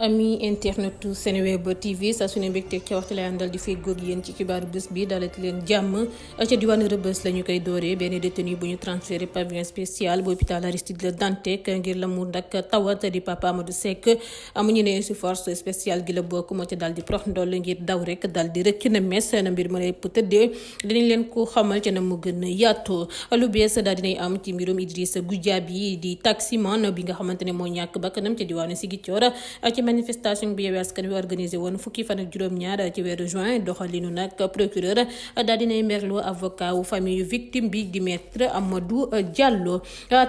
ami internetu Seneweb TV saa su ne mbégte ca waxtu lay àndal di feggoog yéen ci xibaaru bés bi dalati leen jàmm ca diwaanu Rebeuss la ñu koy dooree benn détenu bu ñu transféré pavillon spécial bu hôpital Aristide Le Dantec ngir la mu ndak tawat di Papa Amadou Seck amuñu ne si force spéciale gi la bokk moo ca daal di prox ndoll ngir daw rek daal di rëcc na mes na mbir ma lépp tëddee dinañ leen ko xamal ca na mu gën a yaatoo lu bees daal dinay am ci mbirum Idrissa Goudiaby di taximan bi nga xamante ne moo ñàkk bakkanam ca diwaanu Ziguinchor ci manifestation bi Yewwi Askan Wi organisé woon fukki fan ak juróom-ñaar ci weeru juin doxalinu nag procureur daal dinay merloo avocat wu famille yu victime bi di maître Amadou Diallo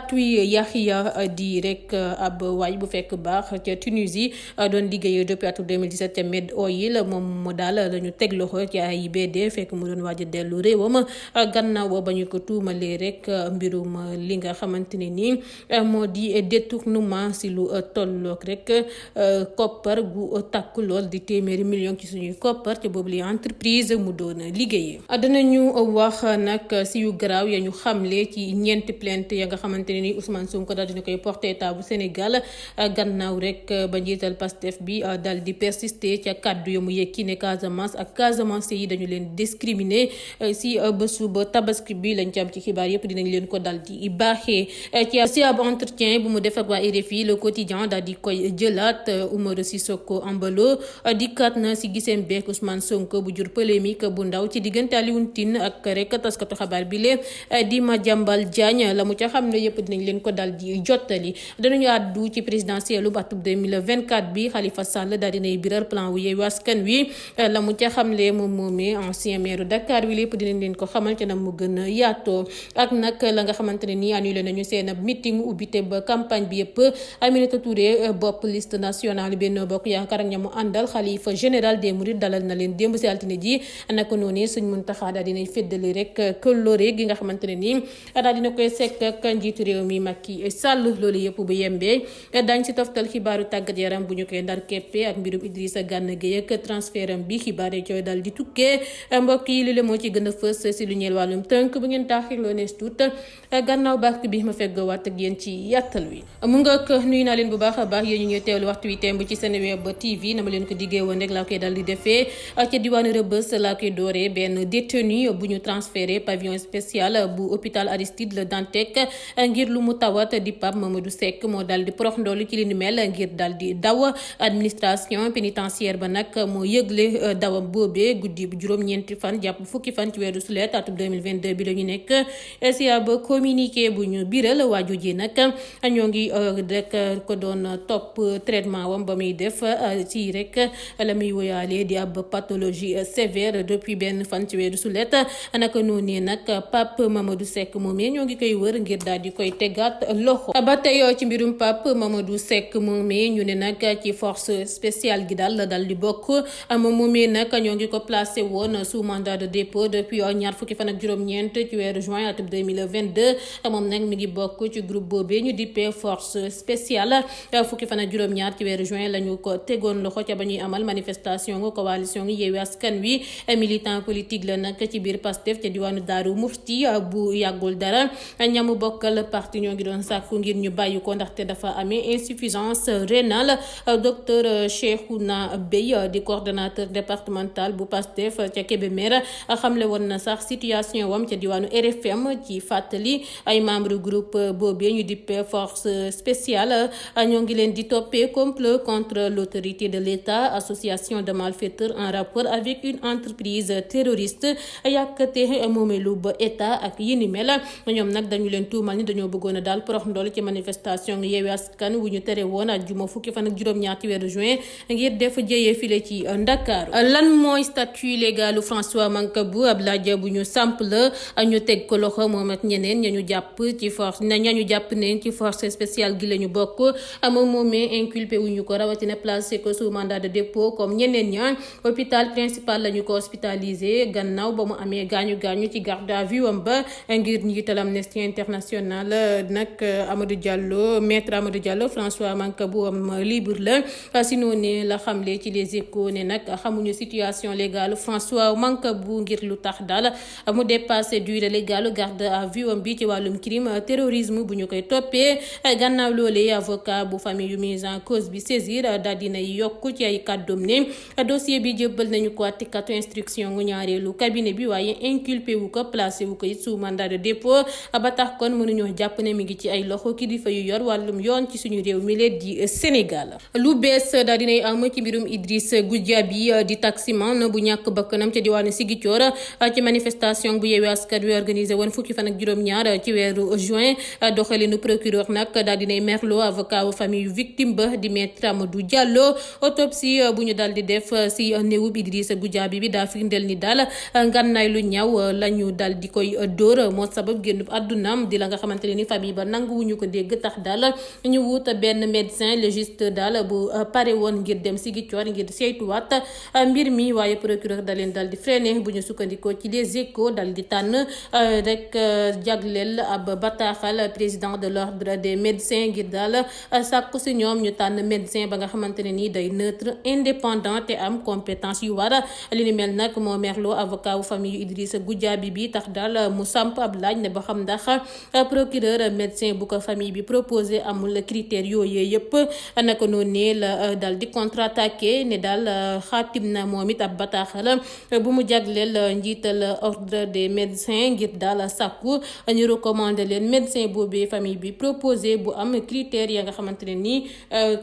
tuy Yahya di rek ab waay bu fekk baax ca Tunisie doon liggéey depuis atum 2017 ca Med Oil moom mu daal la ñu teg loxo ci AIBD fekk mu doon waaj a dellu réewam gannaaw ba ñu ko tuumalee rek mbirum li nga xamante ne nii moo di détournement si lu tolloog rek koppar gu takku lool di téeméeri million ci suñuy koppar te boobu li entreprise mu doon liggéeyee. danañu wax nag si yu garaaw ya ñu xamle ci ñeenti plainte ya nga xamante ne ni Ousmane Sonko daal dina koy porté état bu Sénégal gannaaw rek ba njiital Pastef bi daal di persister ca kàddu ya mu yëkki ne Casamance ak Casamance yi dañu leen discriminer si bésu ba tabaski bi lañ ci am ci xibaar yëpp dinañ leen ko daal di baaxee ci ab entretien bu mu def ak waa RFI le quotidien daal di koy jëlaat Oumar Sissoko Embalo dikkaat na si giseem beek Ousmane Sonko bu jur polémique bu ndaw ci diggante Alioune Tine ak rek taskatu xabaar bi lee di Madiambal Diagne la mu ca xam ne yëpp dinañ leen ko dal di jottali. danañu àddu ci présidentielle bu atum 2024 bi Khalifa Sall daal dinay biral plan wu Yewwi Askan Wi la mu ca xam le moom moomee ancien maire Dakar wi lépp dinañ leen ko xamal ca na mu gën a yaatoo ak nag la nga xamante ne nii annulé nañu seen meeting ubbite ba campagne bi yëpp Aminata Touré bopp liste nationale Benno Bokk Yaakaar ak ñamu àndal xalifa général des Mourides dalal na leen démb si altine ji naka noonu Sëñ Muntaxa daal dinay feddali rek këllore gi nga xamante ne nii daal dina koy sekk ak njiitu réew mi Macky Sall loolu yëpp bu yembee dañ si toftal xibaaru tàggat yaram bu ñu koy ndar keppe ak mbirum Idrissa Gana Gueye ak transfert am bi xibaar yi cooy daal di tukkee mbokk yi li la moo ci gën a fës si lu ñeel wàllum tënk bu ngeen taaxirloo nees tuut gannaaw baax bi ma feggoowaat ak yéen ci yàttal wi mu nga nuyu naa leen bu baax a baax yéen ñu ngi teewlu waxtu wi temb ci Seneweb TV na ma leen ko diggee woon rek laa koy dal di defee ca diwaanu Rebeuss laa koy dooree benn détenu bu ñu transféré pavillon spécial bu hôpital Aristide Le Dantec ngir lu mu tawat di Pape Mamadou Seck moo dal di prox ndoolu ci li ni mel ngir dal di daw administration pénitentiaire ba nag moo yëgle dawam boobee guddi bu juróom-ñeenti fan jàpp fukki fan ci weeru sulet atum 2022 bi la ñu nekk si ab communiqué bu ñu biral waaju ji nag ñoo ngi rek ko doon topp traitement wam ba muy def ci rek la muy woyaale di ab pathologie sévère depuis benn fan ci weeru sulet naka noonu nag Pape Mamadou Seck moomee ñoo ngi koy wër ngir daal di koy tegaat loxo ba tey ci mbirum Pape Mamadou Seck moomee ñu ne nag ci force spéciale gi daal la dal di bokk moom moomee nag ñoo ngi ko placé woon sous mandat de dépôt depuis ñaar fukki fan ak juróom-ñeent ci weeru juin atum 2022 moom nag mi ngi bokk ci groupe boobee ñu dippee force spéciale fukki fan ak juróom-ñaar ci weeru juin lañu ko tegoon loxo ca ba ñuy amal manifestation coalition Yewwi Askan Wi militant politique la nag ci biir Pastef ca diwaanu Daaru Muxti bu yàggul dara ñamu bokkal parti ñoo ngi doon sàkku ngir ñu bàyyi ko ndaxte dafa amee insuffisance rénale docteur Cheikhouna Bey di coordonnateur départemental bu Pastef ca Kébémer xamle woon na sax situation wam ca diwaanu RFM ci fàttali ay membre groupe boobee ñu dippee force spéciale ñoo ngi leen di toppee complot contre l'autorité de l'État, association de malfaiteurs en rapport avec une entreprise terroriste yàkkate moomeelu ba état ak yi ni mel ñoom nag dañu leen tuumal ni dañoo bëggoon a daal porox ndool ci manifestation Yewwi Askan wu ñu tere woon àjjuma fukki fan ak juróom-ñaar ci weeru juin ngir def jëyee file ci Ndakaaru lan mooy statut légalu François Mancabou ab laaj bu ñu samp la ñu teg ko loxo moom ak ñeneen ñañu jàpp ci force ñañu jàpp ne ci force spéciale gi la ñu bokk moom moomee inculpé wuñu ko rawatina placé ko sous mandat de dépôt comme ñeneen ñaan hôpital principal la ñu ko hospitalisé gannaaw ba mu amee gaañu ci garde à vue am ba ngir njiital Amnesty International nag Amadou Diallo maître Amadou Diallo François Mancabou am libre la si noonu la xamle ci les Échos ne nag xamuñu situation légale François Mancabou ngir lu tax daal mu dépassé durée légale garde à vue am bi ci wàllum crime terrorisme bu ñu koy toppee gannaaw loolee avocat bu famille yu mise en cause bi saisir daal dinay yokk ci ay kàddoom ne dossier bi jébbal nañu ko àttekatu instruction ngu ñaareelu cabinet bi waaye inculpé wu ko placé wu ko it sous mandat de dépôt ba tax kon mënuñoo jàpp ne mi ngi ci ay loxo kilifa yu yor wàllum yoon ci suñu réew mi leen di Sénégal. Lu bees daal dinay am ci mbirum Idriss Goudiaby di taximan bu ñàkk bakkanam ca diwaanu Ziguinchor ci manifestation bu Yewwi Askan Wi organisé woon fukki fan ak juróom-ñaar ci weeru juin doxalinu procureur nag daal dinay merloo avocat wu famille yu victime ba di maître Amadou Diallo. Autopsie bu ñu daal di def si néewub Idriss Goudiaby bi daa firndeel ni daal ngànnaay lu ñaaw la ñu daal di koy dóor moo sabab génn àddunaam di la nga xamante ne ni famille ba nanguwuñu ko dégg tax daal ñu wut benn médecin légiste daal bu pare woon ngir dem Ziguinchor ngir saytuwaat mbir mi waaye procureur da leen daal di freiné bu ñu sukkandikoo ci les échos daal di tànn rek jagleel ab bataaxal président de l'ordre des médecins ngir daal sàkku si ñoom ñu tànn médecin ba nga xamante ne nii day neutre indépendant te am compétence yu war li ni mel nag moo merloo avocat wu famille yu Idrissa Goudiaby bi tax daal mu samp ab laaj ne ba xam ndax procureur médecin bu ko famille bi proposé amul critères yooyu yëpp naka noonu ne la daal di contre-attaqué ne daal xaatim na moom it ab bataaxal bu mu jagleel njiital ordre des médecins ngir daal sàkku ñu recommandé leen médecin boobee famille bi proposé bu am critères ya nga xamante ne nii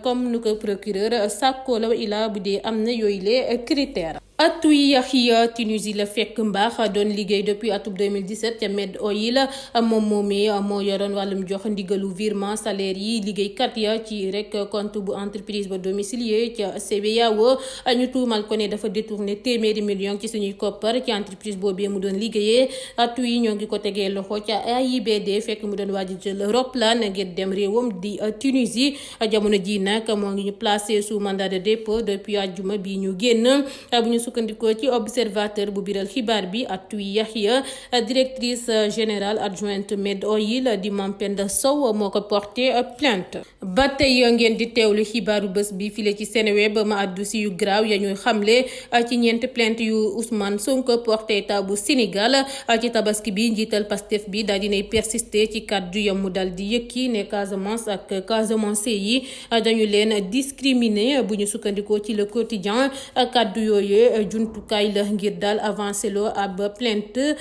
comme nu ko procureur sàkkoo la ilaa bu dee am na yooyu les critères. Atuy Yaxya Tunisie la fekk mbaax doon liggéey depuis atum 2017 ca Med Oil moom moomee moo yoroon wàllum jox ndigalu virement salaire yi liggéeykat ya ci rek compte bu entreprise ba domicilié ca CBAO ñu tuumal ko ne dafa détourné téeméeri million ci suñuy koppar ci entreprise boobee mu doon liggéeyee. Atuy ñoo ngi ko tegee loxo ca AIBD fekk mu doon waaj jël roplaan ngir dem réewam di Tunisie jamono ji nag moo ngi ñu placé sous mandat de dépôt depuis àjjuma bi ñu génn bu ñu sukkandikoo ci observateur bu biral xibaar bi Atuy Yaxya directrice générale adjointe Med Oil di Mampenda Sow moo ko porté plainte. ba tey ngeen di teewlu xibaaru bés bi file ci Seneweb ma àddu si yu graaw ya ñuy xamle ci ñeenti plainte yu Ousmane Sonko porté état bu Sénégal ci tabaski bi njiital Pastef bi daal dinay persister ci kàddu yam mu dal di yëkki ne Casamance ak Casamance yi dañu leen discriminer bu ñu sukkandikoo ci le quotidien kàddu yooyu jumtukaay la ngir daal avancé loo ab plainte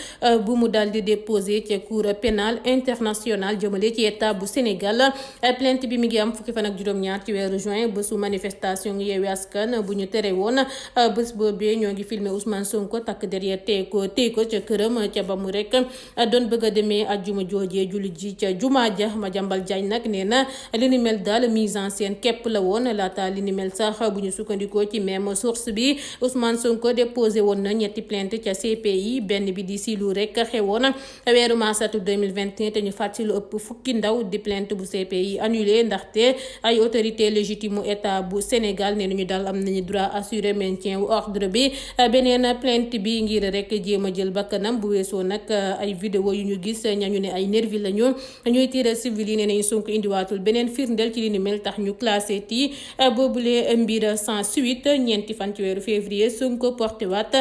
bu mu daal di déposé ci cour pénal international jëmale ci état bu Sénégal. Plainte bi mi ngi am fukki fan ak juróom-ñaar ci weeru juin bésu manifestation Yewwi Askan bu ñu tere woon bés boobee ñoo ngi filmé Ousmane Sonko takk derrière tey ko ca këram ca ba mu rek doon bëgg a demee ajjuma joojee julli ji ca jumaa ja Madiambal Diagne nag nee na li ni mel daal mise en scène képp la woon laata li ni mel sax bu ñu sukkandikoo ci même source bi Ousmane Sonko déposé woon na ñetti plainte ca CPI benn bi di si lu rek xewoon weeru mars atum 2021 te ñu fàttali lu ëpp fukki ndaw di plainte bu CPI annulé ndaxte ay autorité légitime état bu Sénégal nee nañu daal am nañu droit assurer maintien wu ordre bi. Beneen plainte bi ngir rek jéem a jël bakkanam bu weesoo nag ay vidéo yu ñu gis ñañu ne ay nervi lañu ñuy tirer civil yi nee nañu Sonko indiwaatul beneen firndeel ci li ni mel tax ñu classé ti boobule mbir sans suite ñeenti fan ci weeru février Sonko porté waat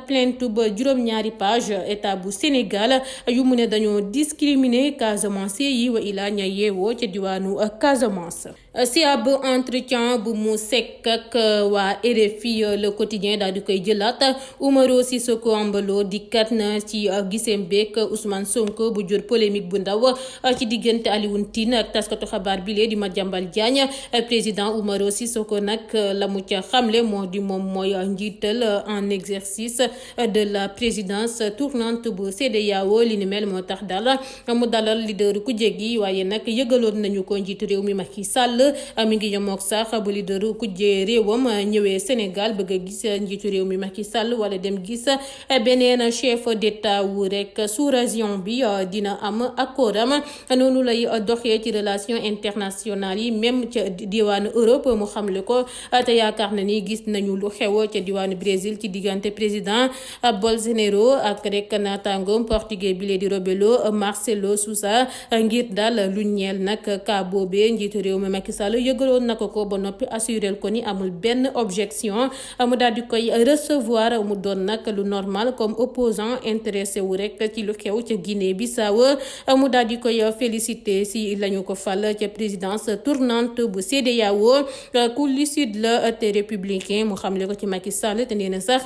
plainte ba juróom-ñaari page état bu Sénégal yu mu ne dañoo discriminer Casamance yi wa ilaa ña yeewoo ca diwaanu Casamance. Si ab entretien bu mu sekk ak waa RFI le quotidien daal di koy jëlaat Umaro Sissoko Embalo dikkat na ci giseem beek Ousmane Sonko bu jur polémique bu ndaw ci diggante Alioune Tine ak taskatu xabaar bi lee di Madiambal Diagne. Président Umaro Sissoko nag la mu ca xamle moo di moom mooy njiital en exercice de la présidence tournante bu CEDEAO li ni mel moo tax daal mu dalal leader ku jéggi waaye nag yëgaloon nañu ko njiitu réew mi Macky Sall mi ngi yemook sax bu leader ku jee réewam ñëwee Sénégal bëgg a gis njiitu réew mi Macky Sall wala dem gis beneen chef d'état wu rek sous-région bi dina am accord am noonu lay doxee ci relation internationale yi même ca diwaanu Europe mu xamle ko te yaakaar na ni gis nañu lu xew ca diwaanu Brésil ci diggante président Bolsonaro ak rek naataangoom portugais bi lee di Rebelo Marcelo Sousa ngir daal lu ñeel nag ka boobee njiitu réew mi Macky Macky Sall yëgaloon na ko ba noppi assuré ko ni amul benn objection mu daal di koy recevoir mu doon nag lu normal comme opposant intéressé wu rek ci lu xew ca Guinée Bissau mu daal di koy félicité si lañu ko fal ca présidence tournante bu CEDEAO ku lucide la te républicain mu xamle ko ci Macky Sall te nee na sax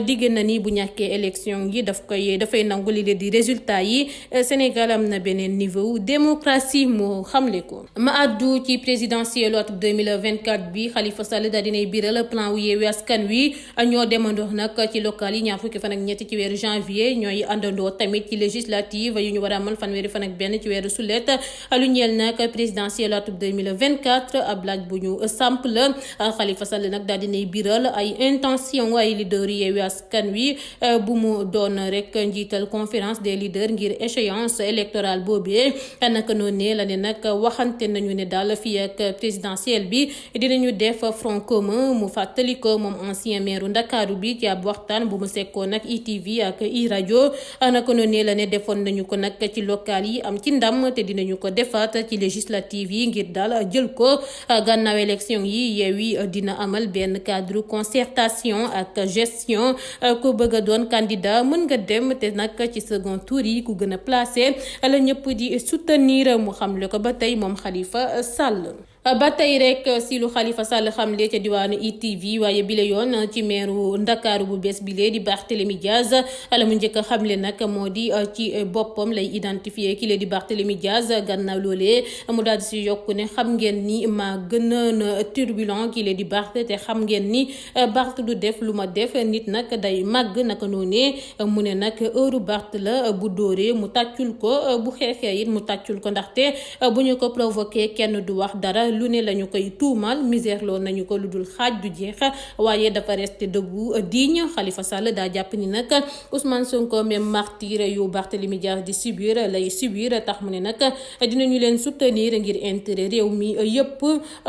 digg na ni bu ñàkkee élection yi dafay nangu li di résultat yi Sénégal am na beneen niveau démocratie moo xamle ko. ma addu ci présidentielle atum 2024 bi Khalifa Sall daal dinay biral plan wu Yewwi Askan Wi ñoo demandoo nag ci local yi ñaar fukki fan ak ñetti ci weeru janvier ñooy àndandoo tamit ci législative yu ñu war a amal fanweeri fan ak benn ci weeru sulet lu ñeel nag présidentielle atum 2024 ab laaj bu ñu samp la Khalifa Sall nag daal dinay biral ay intention ay leader Yewwi Askan Wi bu mu doon rek njiital conférence des leaders ngir échéance électorale boobee naka noonu la ne nag waxante nañu ne daal fii ak présidentielle bi dinañu def front commun mu fàttali ko moom ancien maire Ndakaaru bi ci ab waxtaan bu mu sekkoon nag ITV ak iRadio naka noonu la ne defoon nañu ko nag ci local yi am ci ndam te dinañu ko defaat ci législative yi ngir daal jël ko gannaaw élection yi Yewwi dina amal benn cadre concertation ak gestion ku bëgg a doon candidat mën nga dem te nag ci second tour yi ku gën a placé la ñëpp di soutenir mu xamle ko ba tey moom Khalifa Sall. ba tey rek si lu Khalifa Sall xamle ca diwaanu ITV waaye bile yoon ci meeru Ndakaaru bu bees bile di Barthélémy Diaz la mu njëkk a xamle nag moo di ci boppam lay identifier ki le di Barthélémy Diaz gannaaw loolee mu daal di si yokku ne xam ngeen ni maa gën a turbulent ki le di Barth te xam ngeen ni Barth du def lu ma def nit nag day màgg naka noonee mu ne nag heure Barth la bu dóoree mu tàccul ko bu xeexee it mu tàccul ko ndaxte bu ñu ko provoqué kenn du wax dara. lu ne lañu koy tuumal misère loo nañu ko lu dul xaaj du jeex waaye dafa resté debout digne Khalifa Sall daa jàpp ni nag Ousmane Sonko même martyr yu Barthélémy Dias di subir lay subir tax mu ne nag dinañu leen soutenir ngir intérêt réew mi yëpp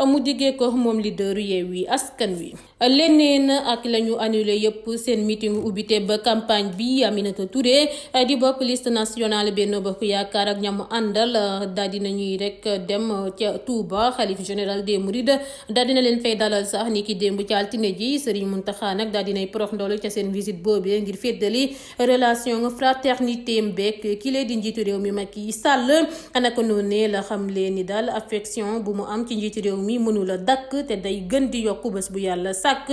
mu diggee ko moom leader Yewwi Askan Wi. leneen ak lañu annulé yëpp seen meeting ubbite ba campagne bi Aminata Touré di bopp liste nationale Benno Bokk Yaakaar ak ñamu àndal daal dinañuy rek dem ca Touba général des Mourides daal dina leen fay dalal sax ni ki démb ci altine ji Serigne Mountakha nag daal dinay porox ndoolu ca seen visite boobee ngir féddali relation fraternité mbek ki lee di njiitu réew mi Macky Sall naka noonu la xam leen ni daal affection bu mu am ci njiitu réew mi mënula dakk te day gën di yokku bés bu yàlla sàkk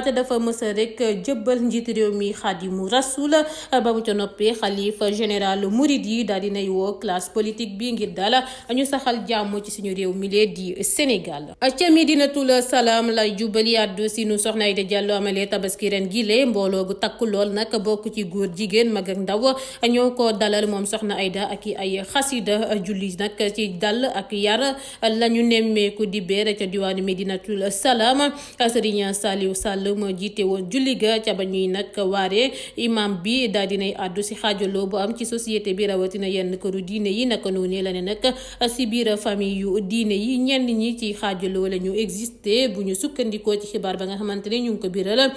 te dafa mësa rek jëbbal njiitu réew mi Xaadimu Rasul ba mu ca noppee xalifa général Mouride yi daal dinay woo classe politique bi ngir daal ñu saxal jàmm ci suñu réew mi lee di Sénégal. ca Medinatul Salaam lay jubali àddu si nu soxna Aïda Diallo amalee tabaski ren gile mbooloo gu takku lool nag bokk ci góor jigéen mag ak ndaw ñoo ko dalal moom soxna Aïda ak ay xasida julli nag ci dal ak yar lañu nemmeeku di beer ca diwaanu Medinatul Salaam Serigne Saliou Sall moo jiite woon julli ga ca ba ñuy nag waare imam bi daal dinay àddu si xaajaloo bu am ci société bi rawatina yenn këru diine yi naka noonu la ne nag si biir famille yu diine yi ñenn ñi ci xaajaloo la ñu existé bu ñu sukkandikoo ci xibaar ba nga xamante ne ñu ngi ko biral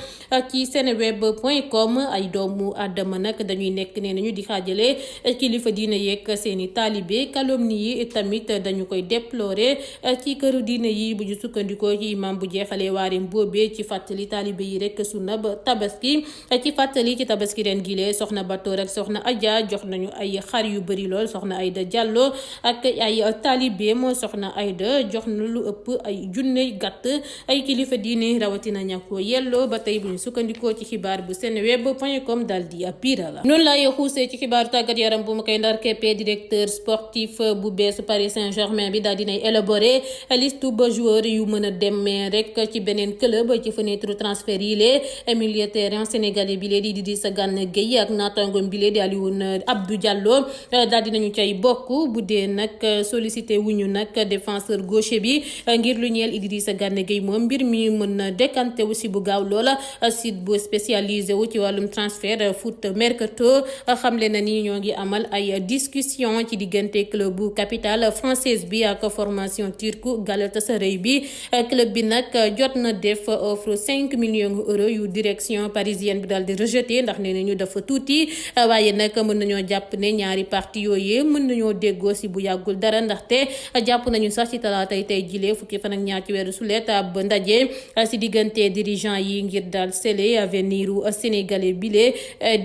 ci seneweb.com ay doomu àddama nag dañuy nekk nee nañu di xaajale kilifa diine yeeg seeni taalibe calomnie yi tamit dañu koy déplorer ci këru diine yi bu ñu sukkandikoo ci imam bu jeexalee waareem boobee ci fàttali taalibe yi rek sunna ba tabaski ci fàttali ci tabaski ren gile soxna Batoor ak soxna Adja jox nañu ay xar yu bëri lool soxna Aïda Diallo ak ay taalibeem soxna Aïda jox na lu ëpp ay junne gàtt ay kilifa diine rawatina ña ko yelloo ba tey bu ñu sukkandikoo ci xibaar bu seneweb.com daal di biral noonu laay xuusee ci xibaaru tàggat yaram bu ma koy ndar keppee directeur sportif bu bees Paris Saint-Germain bi daal dinay élaborer liste ba joueur yu mën a demee rek ci beneen club ci fenêtre transfert yi lee milieu terrain sénégalais bi lee di Idrissa Gana Gueye ak naataangoom bi lee di Alioune Abdou Diallo daal dinañu cay bokk bu dee nag sollicité wuñu nag défenseur gaucher bi ngir lu ñeel Idrissa Gana Gueye moom mbir mi mën na décanté wu si bu gaaw loola site bu spécialisé wu ci wàllum transfert foot mercato xamle na ni ñoo ngi amal ay discussion ci diggante club bu capitale française bi ak formation turque Galatasaray bi club bi nag jot na def offre 5 millions euros yu direction parisienne bi daal di rejeté ndax nee nañu dafa tuuti waaye nag mën nañoo jàpp ne ñaari parti yooyu mën nañoo déggoo si bu yàggul dara ndaxte jàpp nañu sax ci talaata amalay tey jilee fukki fan ak ñaar ci weeru sulet ab ndaje si diggante dirigeant yi ngir daal sele avenir u sénégalais bile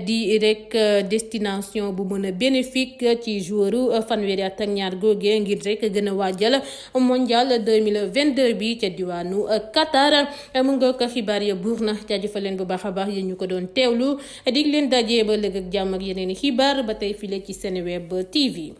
di rek destination bu mën a bénéfique ci joueur fanweeri at ak ñaar googe ngir rek gën a waajal mondial 2022 bi ca diwaanu Qatar. mu nga ko xibaar ya buur na jaajëfal leen bu baax a baax yéen ñu ko doon teewlu dig leen daje ba lëg ak jàmm ak yeneen i xibaar ba tey file ci Seneweb TV.